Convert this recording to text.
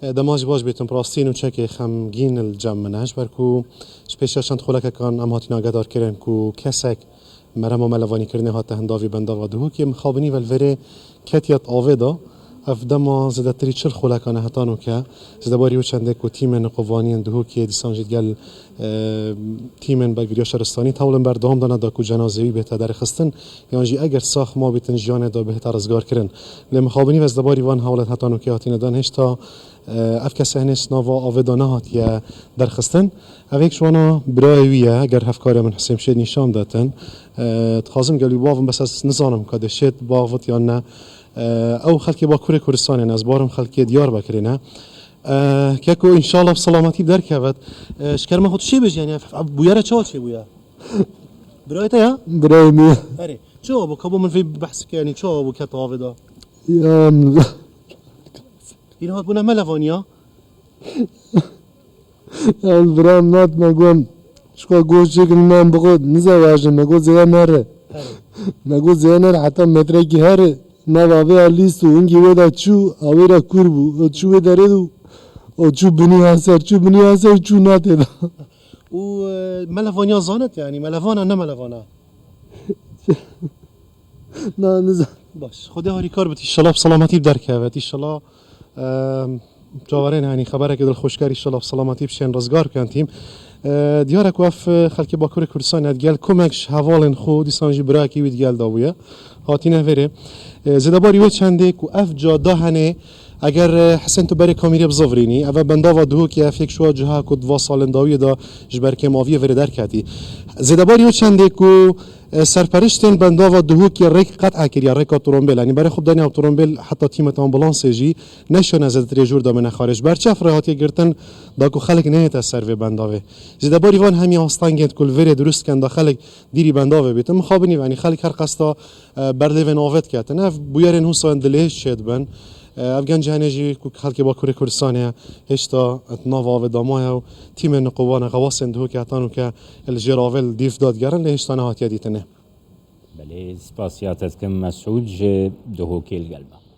دماغ باش بیتم پراستین و چک خمگین الجمعناش برکو سپیشال چند خلک کان ام هاتی ناگدار کردن کو کسک مرام ملوانی کردن هات هنداوی بندا و دهو که مخابنی ولوره کتیت آویدا افدما زده تری چل خلکانه هتانو که زده باری و چنده کو تیمن قوانین دهو که دیسان جد گل تیمن بلگریا شهرستانی تولن بردام دانا دا کو جنازه‌ای بهتر در خستن یعنی اگر ساخ ما بیتن جان دا بهتر ازگار کردن لمخابنی و زده باری وان حالت هتانو که هاتین دان هشتا افک سهنش نوا آویدا نهات یا در خستن اویک شوانا برایویه اگر هفکاری من حسیم شد نشان دادن تخازم گلی باهم بس از نزانم کده شد باوت یا نه او خلکی با کوره کردستان از بارم خلکی دیار بکرینه که کو ان شاء الله بسلامتی بدر کود شکر ما خود چی بج یعنی بویره چال چی بویا برایت یا برای می اره چه ابو کبو من في بحث یعنی چه ابو کتاوه دا یا این هات بونه ملوانیا برام نات نگون شکا گوش شکل من بخود نزواجم نگو زیاد نره نگو زیاد نره حتی متره کی هره نوابه لیستو اونگی ودا چو آویرا کربو چو وداره دو او چو بنی هسر چو ناته دا و ملوانیا زانت یعنی ملوانا نه ملوانا نه نزا باش خدا هاری کار بتی ان بسلامتی بدر کود ان جاورین یعنی خبره که دل خوشگاری ان بسلامتی بشین رزگار کنتیم دیاره که اف خلکی با کور کردستان ادگل کمکش حوالن خود دیسانجی براکی وید گل داویه هاتینه وره زده باری وی چنده که اف جا دهنه اگر حسن تو بری کامیری بزورینی اول بندا و دهو که اف یک شو جها که دوا سالن داویه دا جبر که ماویه وره در کتی زده باری وی چنده که سرپرشتن بندا و دهو که ریک قطع کردی ریک ترومبیل یعنی برای خوب دنیا ترومبیل حتی تیم آمبولانس جی نشون از تریجور دامن خارج برچف راحتی گرتن داکو خلق نه تا سرو بنداوه زده باری وان همی آستانگت کل وره درست کن داخل دیری بنداوه بیتم مخابنی یعنی خلق هر قستا برلیون آوت کردن اف بویرن هو سان دلیش شد بن افغان جهانجی کو خلق با کره کردستانه هشتا ناوا و دامای و تیم نقوان قواسند هو که اتانو که الجراول دیف دادگرن لهشتا نهات یادیتنه بله سپاسیات از کم مسعود جه دهو کل گلبه